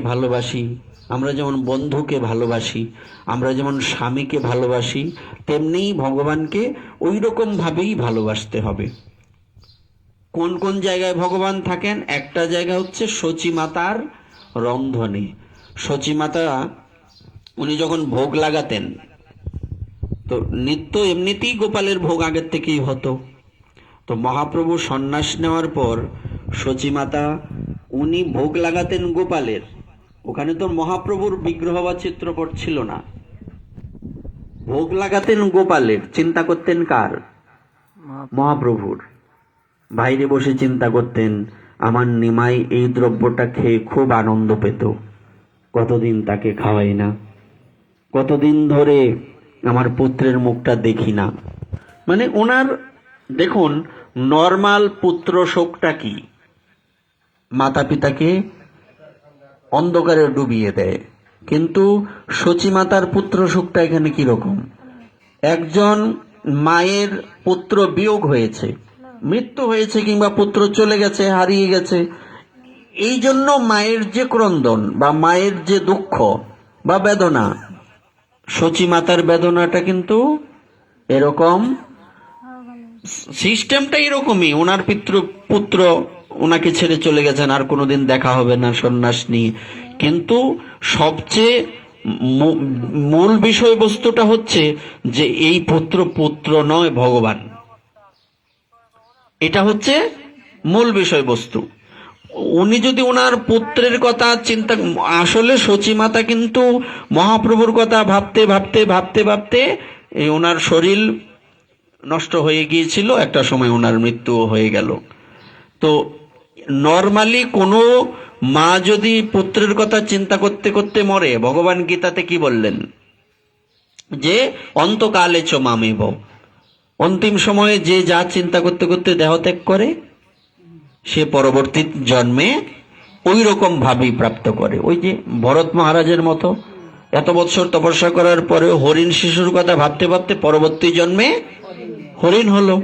ভালোবাসি, আমরা যেমন বন্ধুকে ভালোবাসি, আমরা যেমন স্বামীকে ভালোবাসি, তেমনি ভগবানকে ওই রকম ভাবেই ভালোবাসতে হবে। কোন কোন জায়গায় ভগবান থাকেন? একটা জায়গা হচ্ছে সচী মাতার রন্ধনে। সচী মাতা উনি যখন ভোগ লাগাতেন, তো নিত্য এমনিতেই গোপালের ভোগ আগের থেকেই হতো। তো মহাপ্রভু সন্ন্যাস নেওয়ার পর সচী মাতা উনি ভোগ লাগাতেন গোপালের। ওখানে তো মহাপ্রভুর বিগ্রহ বা চিত্রপট ছিল না, ভোগ লাগাতেন গোপালের। চিন্তা করতেন কার? মহাপ্রভুর। বাইরে বসে চিন্তা করতেন, আমার নিমাই এই দ্রব্যটা খেয়ে খুব আনন্দ পেত, কতদিন তাকে খাওয়াই না, কতদিন ধরে আমার পুত্রের মুখটা দেখি না। মানে ওনার দেখুন, নর্মাল পুত্র শোকটা কি? মাতা পিতাকে অন্ধকারে ডুবিয়ে দেয়, কিন্তু সচী মাতার পুত্র শোকটা এখানে কিরকম? একজন মায়ের পুত্র বিয়োগ হয়েছে, মৃত্যু হয়েছে, কিংবা পুত্র চলে গেছে, হারিয়ে গেছে, এই জন্য মায়ের যে ক্রন্দন বা মায়ের যে দুঃখ বা বেদনা, সচী মাতার বেদনাটা কিন্তু এরকম, সিস্টেমটা এরকমই। ওনার পুত্র ওনাকে ছেড়ে চলে গেছেন, আর কোনোদিন দেখা হবে না, সন্ন্যাস নিয়ে। কিন্তু সবচেয়ে মূল বিষয়বস্তুটা হচ্ছে যে এই পুত্র নয়, ভগবান। এটা হচ্ছে মূল বিষয়বস্তু। উনি যদি ওনার পুত্রের কথা চিন্তা, আসলে সচী মাতা কিন্তু মহাপ্রভুর কথা ভাবতে ভাবতে ভাবতে ভাবতে ওনার শরীর নষ্ট হয়ে গিয়েছিল, একটা সময় ওনার মৃত্যু হয়ে গেল। তো নর্মালি কোনো মা যদি পুত্রের কথা চিন্তা করতে করতে মরে, ভগবান গীতাতে কি বললেন? যে অন্তকালে চ মামেব, অন্তিম সময়ে যে যা চিন্তা করতে করতে দেহ ত্যাগ করে, সে পরবর্তী জন্মে ওই রকম ভাবেই প্রাপ্ত করে। ওই যে ভরত মহারাজের মতো এত বছর তপস্যা করার পরেও হরিণ শিশুর কথা ভাবতে ভাবতে পরবর্তী জন্মে হরিণ হলো।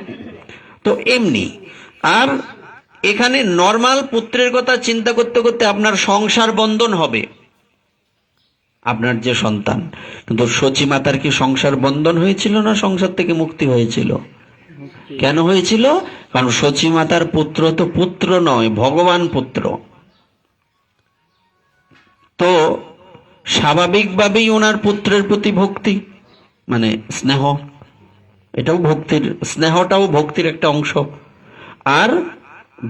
তো এমনি। আর এখানে নর্মাল পুত্রের কথা চিন্তা করতে করতে আপনার সংসার বন্ধন হবে, আপনার যে সন্তান। কিন্তু সচী মাতার কি সংসার বন্ধন হয়েছিল না সংসার থেকে মুক্তি হয়েছিল? কেন হয়েছিল? কারণ সচী মাতার পুত্র তো পুত্র নয়, ভগবান পুত্র। তো স্বাভাবিকভাবেই ওনার পুত্রের প্রতি ভক্তি, মানে স্নেহ, এটাও ভক্তির, স্নেহটাও ভক্তির একটা অংশ। আর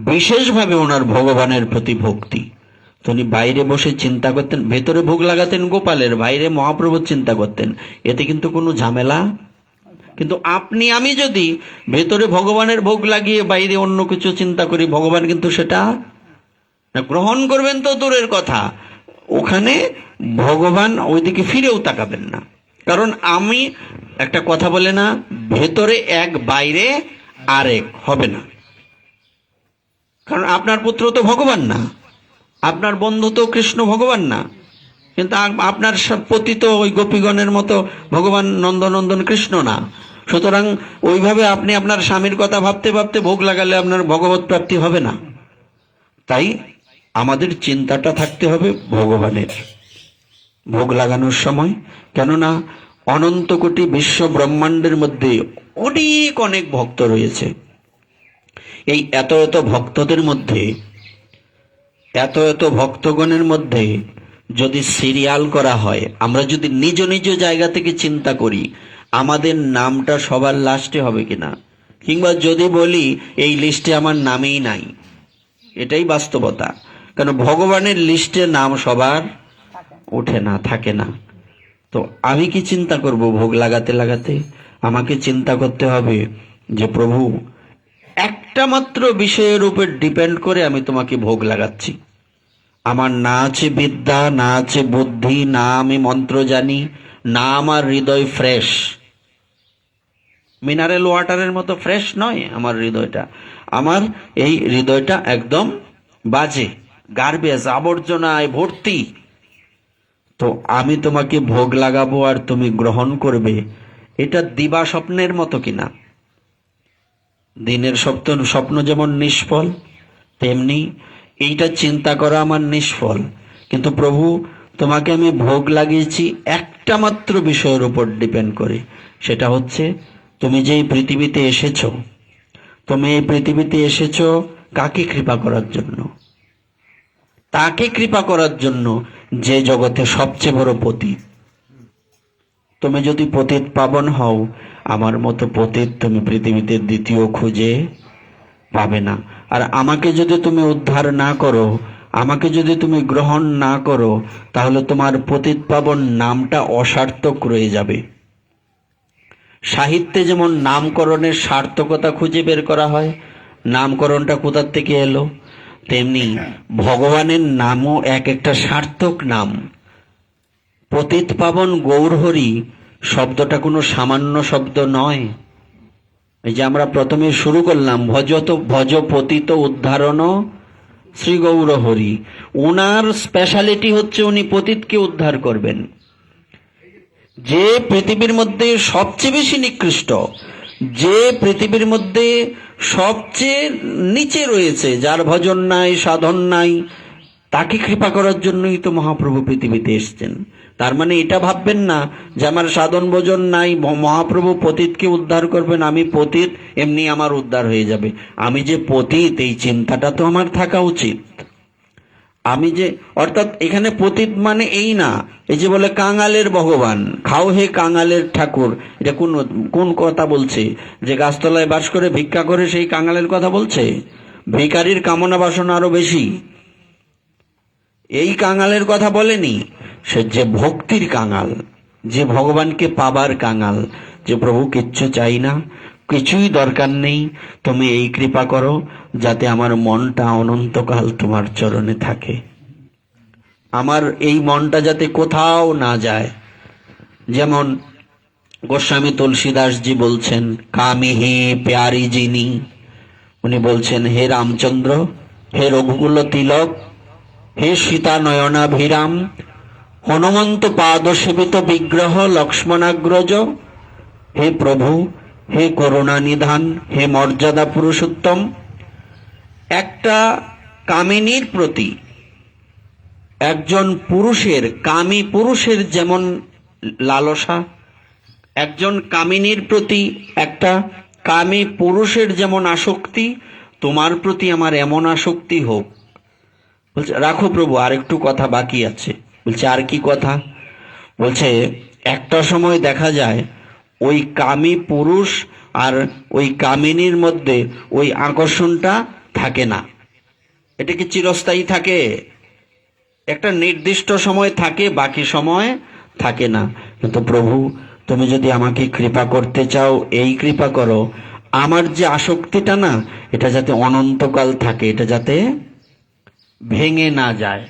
বিশেষভাবে ওনার ভগবানের প্রতি ভক্তি। তো উনি বাইরে বসে চিন্তা করতেন, ভেতরে ভোগ লাগাতেন গোপালের, বাইরে মহাপ্রভুর চিন্তা করতেন। এতে কিন্তু কোনো ঝামেলা। কিন্তু আপনি আমি যদি ভেতরে ভগবানের ভোগ লাগিয়ে বাইরে অন্য কিছু চিন্তা করি, ভগবান কিন্তু সেটা গ্রহণ করবেন তো দূরের কথা, ওখানে ভগবান ওইদিকে ফিরেও তাকাবেন না। কারণ আমি একটা কথা বলে না, ভেতরে এক বাইরে আরেক হবে না। কারণ আপনার পুত্র তো ভগবান না, আপনার বন্ধু তো কৃষ্ণ ভগবান না, কিন্তু আপনার পতি তো ওই গোপীগণের মতো ভগবান নন্দনন্দন কৃষ্ণ না। সুতরাং ওইভাবে আপনি আপনার স্বামীর কথা ভাবতে ভাবতে ভোগ লাগালে আপনার ভগবত প্রাপ্তি হবে না। তাই আমাদের চিন্তাটা থাকতে হবে ভগবানের ভোগ লাগানোর সময়। কেননা অনন্ত কোটি বিশ্ব ব্রহ্মাণ্ডের মধ্যে অনেক অনেক ভক্ত রয়েছে। এই এত এত ভক্তদের মধ্যে, এত এত ভক্তগণের মধ্যে যদি সিরিয়াল করা হয়, আমরা যদি নিজ নিজ জায়গা থেকে চিন্তা করি, আমাদের নামটা সবার লাস্টে হবে কিনা, কিংবা যদি বলি এই লিস্টে আমার নামেই নাই, এটাই বাস্তবতা। কারণ ভগবানের লিস্টে নাম সবার ওঠে না, থাকে না। তো আমি কি চিন্তা করব? ভোগ লাগাতে লাগাতে আমাকে চিন্তা করতে হবে যে প্রভু, একটা মাত্র বিষয়ের উপর ডিপেন্ড করে আমি তোমাকে ভোগ লাগাচ্ছি। আমার না আছে বিদ্যা, না আছে বুদ্ধি, না আমি মন্ত্র জানি, না আমার হৃদয় ফ্রেশ, মিনারেল ওয়াটারের মতো ফ্রেশ নয় আমার হৃদয়টা। আমার এই হৃদয়টা একদম বাজে, গার্বেজ, আবর্জনায় ভর্তি। তো আমি তোমাকে ভোগ লাগাবো আর তুমি গ্রহণ করবে, এটা দিবা স্বপ্নের মতো কিনা? দিনের স্বপ্ন যেমন নিষ্ফল, তেমনি এইটা চিন্তা করা আমার নিষ্ফল। কিন্তু প্রভু, তোমাকে আমি ভোগ লাগিয়েছি একটা মাত্র বিষয়ের উপর ডিপেন্ড করে, সেটা হচ্ছে তুমি যে এই পৃথিবীতে এসেছো, তুমি এই পৃথিবীতে এসেছো কাকে কৃপা করার জন্য? তাকে কৃপা করার জন্য যে জগতে সবচেয়ে বড় পতিত। তুমি যদি পতিত পাবন হও, আমার মতো পতিত তুমি পৃথিবীতে দ্বিতীয় খুঁজে পাবে না। আর আমাকে যদি তুমি উদ্ধার না করো, আমাকে যদি তুমি গ্রহণ না করো, তাহলে তোমার পতিত পাবন নামটা অসার্থক রয়ে যাবে। সাহিত্যে যেমন নামকরণের সার্থকতা খুঁজে বের করা হয়, নামকরণটা কোথার থেকে এলো, তেমনি ভগবানের নামও এক একটা সার্থক নাম। পতিত পাবন গৌরহরি শব্দটা কোনো সামান্য শব্দ নয়। এই যে আমরা প্রথমে শুরু করলাম, ভজ পতিত উদ্ধারণ শ্রী গৌরহরি, ওনার স্পেশালিটি হচ্ছে উনি পতিতকে উদ্ধার করবেন। যে পৃথিবীর মধ্যে সবচেয়ে বেশি নিকৃষ্ট, যে পৃথিবীর মধ্যে সবচেয়ে নিচে রয়েছে, যার ভজন নাই, সাধন নাই, তাকে কৃপা করার জন্যই তো মহাপ্রভু পৃথিবীতে এসেছেন। তার মানে এটা ভাববেন না যে আমার সাধন ভজন নাই, মহাপ্রভু পতিতকে উদ্ধার করবেন, আমি পতিত এমনি আমার উদ্ধার হয়ে যাবে। আমি যে পতিত এই চিন্তাটা তো আমার থাকা উচিত। আমি যে, অর্থাৎ এখানে পতিত মানে এই না, এই যে বলে কাঙালের ভগবান, খাও হে কাঙালের ঠাকুর, এটা কোন কোন কথা বলছে? যে গাছতলায় বাস করে ভিক্ষা করে সেই কাঙালের কথা বলছে? ভিখারির কামনা বাসনা আরো বেশি, এই কাঙালের কথা বলেনি। সে যে ভক্তির কাঙাল, যে ভগবানকে পাবার কাঙাল, যে প্রভু কিচ্ছু চাই না, কিছুই দরকার নেই, তুমি এই কৃপা করো যাতে আমার মনটা অনন্তকাল তোমার চরণে থাকে, আমার এই মনটা যাতে কোথাও না যায়। যেমন গোস্বামী তুলসীদাসজি বলছেন, কামি হে প্যারি যিনি, উনি বলছেন, হে রামচন্দ্র, হে রঘুকুল তিলক, হে সীতা নয়নাভিরাম, হনুমন্ত পাদ সেবিত বিগ্রহ লক্ষ্মণাগ্রজ, হে প্রভু, হে করুণা নিধান, হে মর্যাদা পুরুষোত্তম। একটা কামিনীর প্রতি, একজন পুরুষের, কামী পুরুষের যেমন লালসা, একজন কামিনীর প্রতি একটা কামী পুরুষের যেমন আসক্তি, তোমার প্রতি আমার এমন আসক্তি হোক। বলছে, রাখো প্রভু, আর একটু কথা বাকি আছে। বলছে, আর কি কথা? বলছে, একটা সময় দেখা যায় ওই কামী পুরুষ আর ওই কামিনীর মধ্যে ওই আকর্ষণটা থাকে না। এটা কি চিরস্থায়ী থাকে? একটা নির্দিষ্ট সময় থাকে, বাকি সময় থাকে না। কিন্তু প্রভু, তুমি যদি আমাকে কৃপা করতে চাও, এই কৃপা করো, আমার যে আসক্তিটা না, এটা যাতে অনন্তকাল থাকে, এটা যাতে ভেঙে না যায়।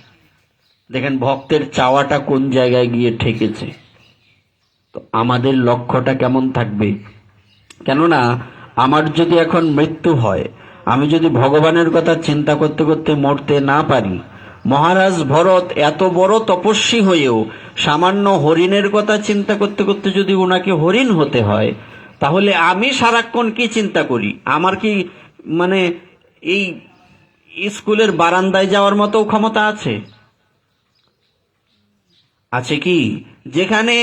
দেখেন ভক্তের চাওয়াটা কোন জায়গায় গিয়ে ঠেকেছে। তো আমাদের লক্ষ্যটা কেমন থাকবে? কেননা আমার যদি এখন মৃত্যু হয়, আমি যদি ভগবানের কথা চিন্তা করতে করতে মরতে না পারি, মহারাজ ভরত এত বড় তপস্বী হয়েও সামান্য হরিণের কথা চিন্তা করতে করতে যদি ওনাকে হরিণ হতে হয়, তাহলে আমি সারাক্ষণ কি চিন্তা করি? আমার কি মানে এই স্কুলের বারান্দায় যাওয়ার মতো ক্ষমতা আছে? আছে কি? যেখানে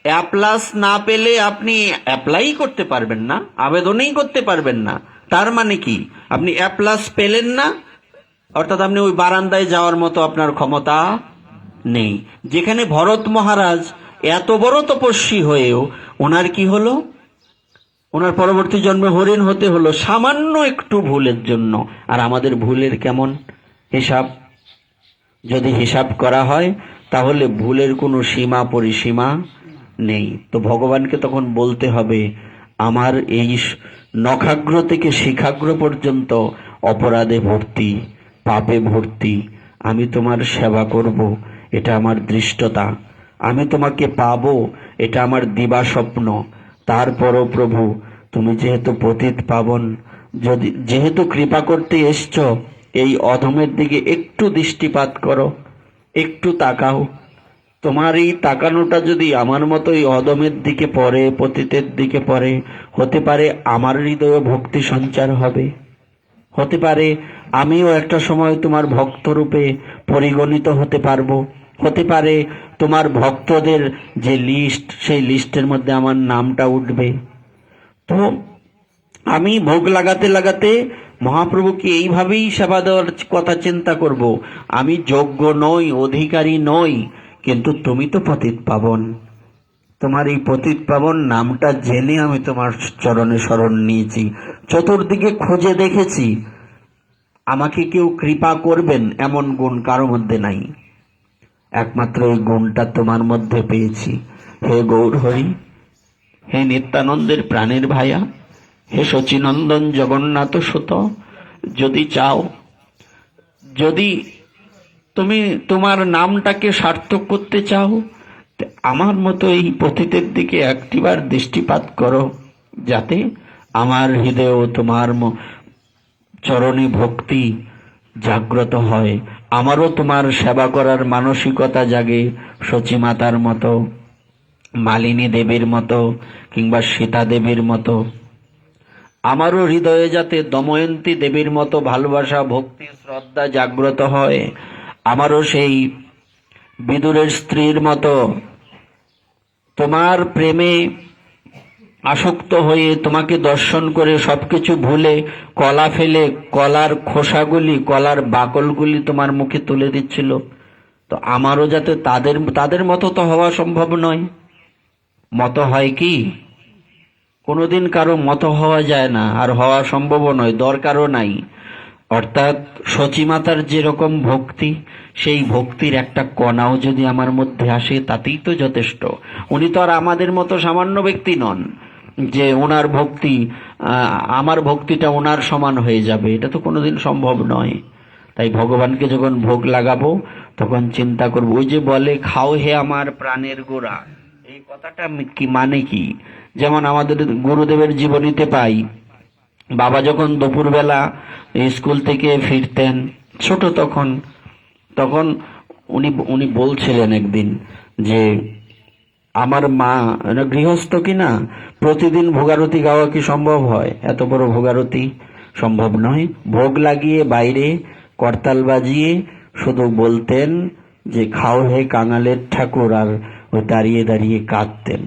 অ্যাপ্লাস না পেলে আপনি অ্যাপ্লাই করতে পারবেন না, আবেদনই করতে পারবেন না, তার মানে কি? আপনি অ্যাপ্লাস পেলেন না, অর্থাৎ আপনি ওই বারান্দায় যাওয়ার মতো আপনার ক্ষমতা নেই। যেখানে ভরত মহারাজ এত বড় তপস্বী হয়েও ওনার কি হলো? ওনার পরবর্তী জন্মে হরিণ হতে হলো সামান্য একটু ভুলের জন্য। আর আমাদের ভুলের কেমন হিসাব? যদি হিসাব করা হয় তাহলে ভুলের কোনো সীমা পরিসীমা নেই। তো ভগবানকে তখন বলতে হবে, আমার এই নখাগ্র থেকে শিখাগ্র পর্যন্ত অপরাধে ভর্তি, পাপে ভর্তি, আমি তোমার সেবা করব, এটা আমার দৃষ্টতা, আমি তোমাকে পাবো, এটা আমার দিবা স্বপ্ন। তারপরও প্রভু, তুমি যেহেতু পতিত পাবন, যেহেতু কৃপা করতে এসছো, এই অধমের দিকে একটু দৃষ্টিপাত করো, একটু তাকাও। তোমার এই তাকানোটা যদি আমার মতো এই অধমের দিকে পড়ে, পতিতের দিকে পড়ে, হতে পারে আমার হৃদয়ে ভক্তি সঞ্চার হবে। হতে পারে আমিও একটা সময় তোমার ভক্ত রূপে পরিগণিত হতে পারবো, হতে পারে তোমার ভক্তদের যে লিস্ট, সেই লিস্টের মধ্যে আমার নামটা উঠবে। তো আমি ভোগ লাগাতে লাগাতে মহাপ্রভুকে এইভাবেই সেবা দেওয়ার কথা চিন্তা করব। আমি যোগ্য নই, অধিকারী নই, কিন্তু তুমি তো পতিত পাবন, তোমার এই পতিত পাবন নামটা জেনে আমি তোমার চরণে শরণ নিয়েছি। চতুর্দিকে খুঁজে দেখেছি, আমাকে কেউ কৃপা করবেন এমন গুণ কারো মধ্যে নাই, একমাত্র এই গুণটা তোমার মধ্যে পেয়েছি। হে গৌর হরি, হে নিত্যানন্দের প্রাণের ভাইয়া, হে শচীনন্দন জগন্নাথ সুত, যদি চাও, যদি তুমি তোমার নামটাকে সার্থক করতে চাও, আমার মতো এই পথিতের দিকে একটিবার দৃষ্টিপাত করো, যাতে আমার হৃদয়েও তোমার চরণে ভক্তি জাগ্রত হয়, আমারও তোমার সেবা করার মানসিকতা জাগে, শচী মাতার মতো, মালিনী দেবীর মতো, কিংবা সীতা দেবীর মতো। আমারও হৃদয়ে যাতে দময়ন্তী দেবীর মতো ভালোবাসা, ভক্তি, শ্রদ্ধা জাগ্রত হয়, আমারও সেই বিদুরের স্ত্রীর মতো তোমার প্রেমে আসক্ত হয়ে তোমাকে দর্শন করে সবকিছু ভুলে কলা ফেলে কলার খোসাগুলি, কলার বাকলগুলি তোমার মুখে তুলে দিচ্ছিল। তো আমারও যাতে তাদের মতো তো হওয়া সম্ভব নয়। মতো হয় কি? কোনোদিন কারো মতো হওয়া যায় না, আর হওয়া সম্ভবও নয়, দরকারও নাই। অর্থাৎ শচীমাতার যেরকম ভক্তি, সেই ভক্তির একটা কণাও যদি আমার মধ্যে আসে তাতেই তো যথেষ্ট। উনি তো আর আমাদের মতো সামান্য ব্যক্তি নন যে ওনার ভক্তি, আমার ভক্তিটা ওনার সমান হয়ে যাবে, এটা তো কোনোদিন সম্ভব নয়। তাই ভগবানকে যখন ভোগ লাগাবো তখন চিন্তা করবো, ওই যে বলে খাও হে আমার প্রাণের গোড়া, এই কথাটা কি মানে কি? যেমন আমাদের গুরুদেবের জীবনীতে পাই, বাবা যখন দুপুরবেলা স্কুল থেকে ফিরতেন, ছোট তখন তখন উনি বলছিলেন একদিন যে আমার মা গৃহস্থ কিনা, প্রতিদিন ভোগারতি গাওয়া কি সম্ভব হয়? এত বড় ভোগারতি সম্ভব নয়। ভোগ লাগিয়ে বাইরে করতাল বাজিয়ে শুধু বলতেন যে খাও হে কাঙালের ঠাকুর, আর ওই দাঁড়িয়ে দাঁড়িয়ে কাঁদতেন।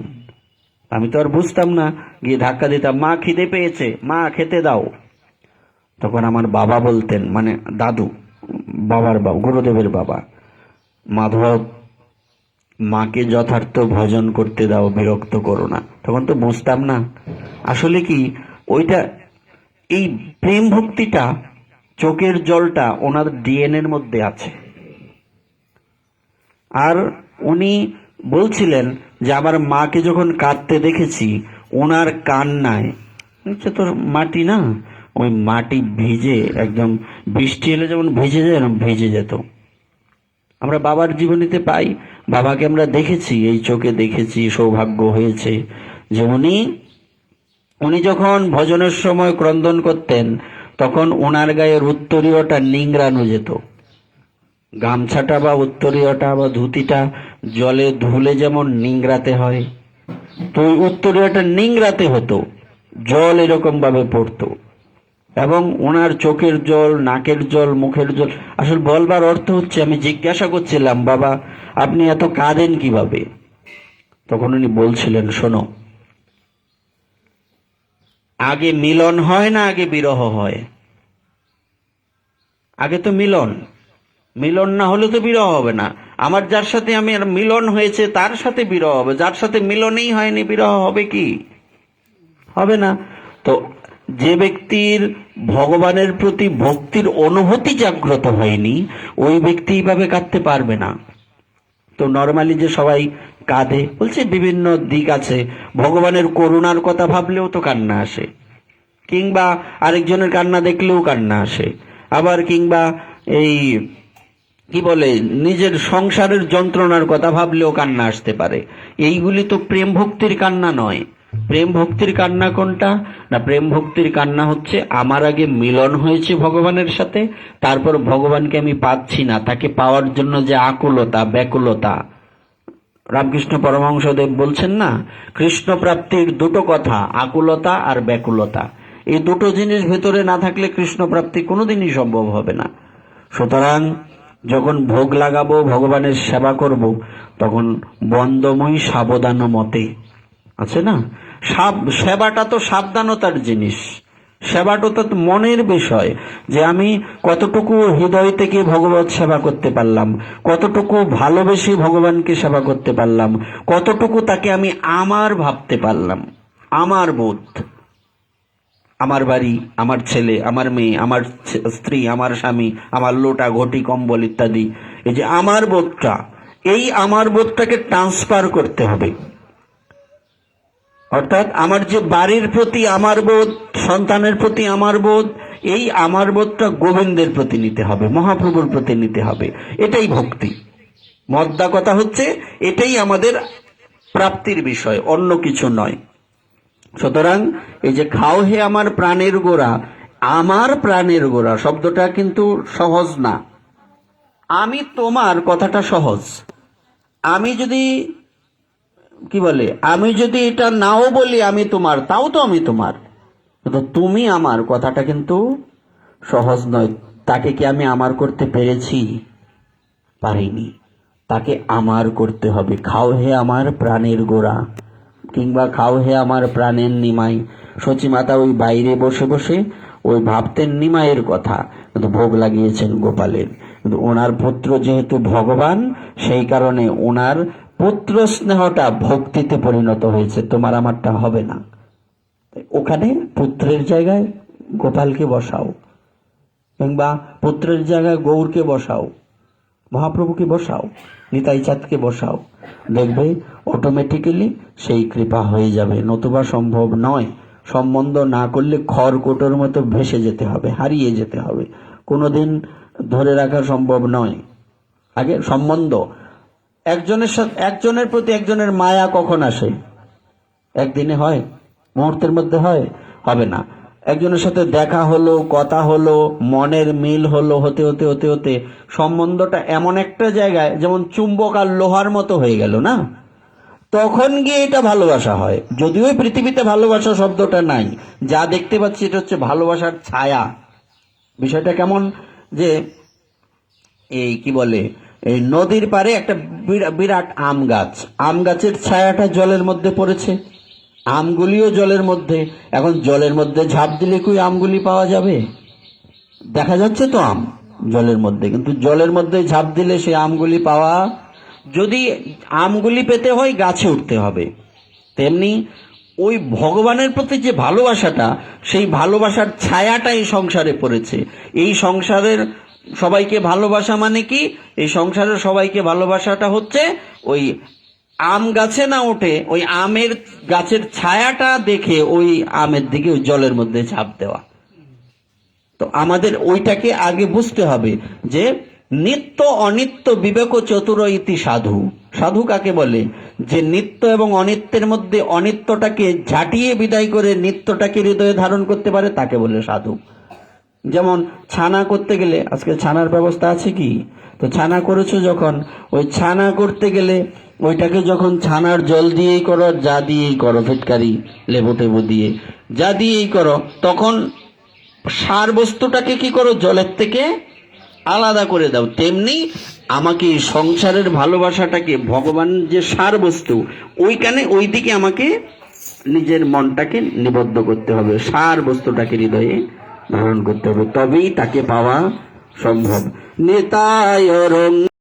আমি তো আর বুঝতাম না, গিয়ে ধাক্কা দিতাম, মা খিদে পেয়েছে, মা খেতে দাও। তখন আমার বাবা বলতেন, মানে দাদু, বাবার বাবা, গুরুদেবের বাবা, মাধব, মাকে যথার্থ ভজন করতে দাও, বিরক্ত করো না। তখন তো বুঝতাম না আসলে কি ওইটা, এই প্রেম ভক্তিটা, চোখের জলটা ওনার ডিএনএর মধ্যে আছে। আর উনি বলছিলেন যে আমার মাকে যখন কাঁদতে দেখেছি, ওনার কান্নায়, তো মাটি না, ওই মাটি ভিজে একদম, বৃষ্টি এলে যেমন ভিজে যায় এরকম ভিজে যেত। আমরা বাবার জীবনীতে পাই, বাবাকে আমরা দেখেছি, এই চোখে দেখেছি, সৌভাগ্য হয়েছে যে উনি যখন ভজনের সময় ক্রন্দন করতেন তখন ওনার গায়ের উত্তরীয়টা নিংড়ানো যেত। গামছাটা বা উত্তরীয়টা বা ধুতিটা জলে ধুলে যেমন নিংড়াতে হয়, তো ওই উত্তরীয়টা নিংড়াতে হতো, জল এরকম ভাবে পড়তো, এবং ওনার চোখের জল, নাকের জল, মুখের জল। আসলে বলবার অর্থ হচ্ছে, আমি জিজ্ঞাসা করছিলাম, বাবা আপনি এত কাঁদেন কিভাবে? তখন উনি বলছিলেন, শোনো, আগে মিলন হয় না আগে বিরহ হয়? আগে তো মিলন, মিলন না হলে তো বিরহ হবে না। আমার যার সাথে আমি আর মিলন হয়েছে তার সাথে বিরহ হবে, যার সাথে মিলনই হয়নি বিরহ হবে কি? হবে না। তো যে ব্যক্তির ভগবানের প্রতি ভক্তির অনুভূতি জাগ্রত হয়নি, ওই ব্যক্তি এইভাবে কাঁদতে পারবে না। তো নর্মালি যে সবাই কাঁদে, বলছে বিভিন্ন দিক আছে, ভগবানের করুণার কথা ভাবলেও তো কান্না আসে, কিংবা আরেকজনের কান্না দেখলেও কান্না আসে, আবার কিংবা এই কি বলে, নিজের সংসারের যন্ত্রণার কথা ভাবলেও কান্না আসতে পারে। এইগুলি তো প্রেম ভক্তির কান্না নয়। প্রেম ভক্তির কান্না কোনটা না? প্রেম ভক্তির কান্না হচ্ছে আমার আগে মিলন হয়েছে ভগবানের সাথে, তারপর ভগবানকে আমি পাচ্ছি না, তাকে পাওয়ার জন্য যে আকুলতা, ব্যাকুলতা। রামকৃষ্ণ পরমহংসদেব বলছেন না, কৃষ্ণ প্রাপ্তির দুটো কথা, আকুলতা আর ব্যাকুলতা। এই দুটো জিনিস ভেতরে না থাকলে কৃষ্ণ প্রাপ্তি কোনোদিনই সম্ভব হবে না। সুতরাং যখন ভোগ লাগাবো, ভগবানের সেবা করব, তখন বন্দময়ী সাবধান মতে, আছে না, সেবাটা তো সাবধানতার জিনিস, সেবাটা তো মনের বিষয়, যে আমি কতটুকু হৃদয় থেকে ভগবত সেবা করতে পারলাম, কতটুকু ভালোবেসে ভগবানকে সেবা করতে পারলাম, কতটুকু তাকে আমি আমার ভাবতে পারলাম, আমার বোধ, আমার বাড়ি, আমার ছেলে, আমার মেয়ে, আমার স্ত্রী, আমার স্বামী, আমার লোটা ঘটি কম্বল ইত্যাদি, এই যে আমার বোধটা, এই আমার বোধটাকে ট্রান্সফার করতে হবে। অর্থাৎ আমার যে বাড়ির প্রতি আমার বোধ, সন্তানের প্রতি আমার বোধ, এই আমার বোধটা গোবিন্দের প্রতি নিতে হবে, মহাপ্রভুর প্রতি নিতে হবে। এটাই ভক্তি। মদ্দা কথা হচ্ছে এটাই আমাদের প্রাপ্তির বিষয়, অন্য কিছু নয়। সুতরাং এই যে খাও হে আমার প্রাণের গোড়া, আমার প্রাণের গোড়া শব্দটা কিন্তু সহজ না। আমি তোমার কথাটা সহজ, আমি যদি কি বলে, আমি যদি এটা নাও বলি আমি তোমার, তাও তো আমি তোমার, কিন্তু তুমি আমার কথাটা কিন্তু সহজ নয়। তাকে কি আমি আমার করতে পেরেছি? পারিনি। তাকে আমার করতে হবে। খাও হে আমার প্রাণের গোড়া, কিংবা খাও হে আমার প্রাণের নিমাই। সচিমাতা ওই বাইরে বসে বসে ওই ভাবতেন নিমাইয়ের কথা, কিন্তু ভোগ লাগিয়েছেন গোপালের। কিন্তু ওনার পুত্র যেহেতু ভগবান, সেই কারণে ওনার পুত্র স্নেহটা ভক্তিতে পরিণত হয়েছে, তোমার আমারটা হবে না। ওখানে পুত্রের জায়গায় গোপালকে বসাও, কিংবা পুত্রের জায়গায় গৌরকে বসাও, মহাপ্রভুকে বসাও, নিতাই চাঁদকে বসাও, দেখবে অটোমেটিক্যালি সেই কৃপা হয়ে যাবে। নতুবা সম্ভব নয়। সম্বন্ধ না করলে খড়কুটোর মতো ভেসে যেতে হবে, হারিয়ে যেতে হবে, কোনোদিন ধরে রাখা সম্ভব নয়। আগে সম্বন্ধ, একজনের সাথে একজনের প্রতি একজনের মায়া কখন আসে? একদিনে হয়? মুহূর্তের মধ্যে হয়? হবে না। একজনের সাথে দেখা হলো, কথা হলো, মনের মিল হলো, হতে হতে হতে হতে সম্বন্ধটা এমন একটা জায়গায়, যেমন চুম্বক আর লোহার মতো হয়ে গেল না, তখন গিয়ে এটা ভালোবাসা হয়। যদিও পৃথিবীতে ভালোবাসা শব্দটা নাই, যা দেখতে পাচ্ছি এটা হচ্ছে ভালোবাসার ছায়া। বিষয়টা কেমন, যে এই কি বলে, এই নদীর পারে একটা বিরাট আম গাছ, আম গাছের ছায়াটা জলের মধ্যে পড়েছে, আমগুলিও জলের মধ্যে। এখন জলের মধ্যে ঝাঁপ দিলে কি আমগুলি পাওয়া যাবে? দেখা যাচ্ছে তো আম জলের মধ্যে, কিন্তু জলের মধ্যে ঝাঁপ দিলে সে আমগুলি পাওয়া, যদি আমগুলি পেতে হয় গাছে উঠতে হবে। তেমনি ওই ভগবানের প্রতি যে ভালোবাসাটা, সেই ভালোবাসার ছায়াটা এই সংসারে পড়েছে। এই সংসারের সবাইকে ভালোবাসা মানে কি? এই সংসারের সবাইকে ভালোবাসাটা হচ্ছে ওই আম গাছে না উঠে ওই আমের গাছের ছায়াটা দেখে ওই আমের দিকে ওই জলের মধ্যে ঝাঁপ দেওয়া। তো আমাদের ওইটাকে আগে বুঝতে হবে যে নিত্য অনিত্য বিবেক চতুর ইতি সাধু। সাধু কাকে বলে? যে নিত্য এবং অনিত্যের মধ্যে অনিত্যটাকে ঝাঁটিয়ে বিদায় করে নিত্যটাকে হৃদয়ে ধারণ করতে পারে, তাকে বলে সাধু। যেমন ছানা করতে গেলে, আজকে ছানার ব্যবস্থা আছে কি? তো ছানা করেছো যখন, ওই ছানা করতে গেলে ওইটাকে যখন ছানার জল দিয়েই করো, যা দিয়েই করো, ফিটকারি লেবু টেবু দিয়ে যা দিয়েই করো, তখন সার বস্তুটাকে কি করো? জলের থেকে আলাদা করে দাও। তেমনি আমাকে সংসারের ভালোবাসাটাকে, ভগবান যে সার বস্তু, ওইখানে ওই দিকে আমাকে নিজের মনটাকে নিবদ্ধ করতে হবে, সার বস্তুটাকে হৃদয়ে ধারণ করতে হবে, তবেই তাকে পাওয়া সম্ভব। নিতায় রং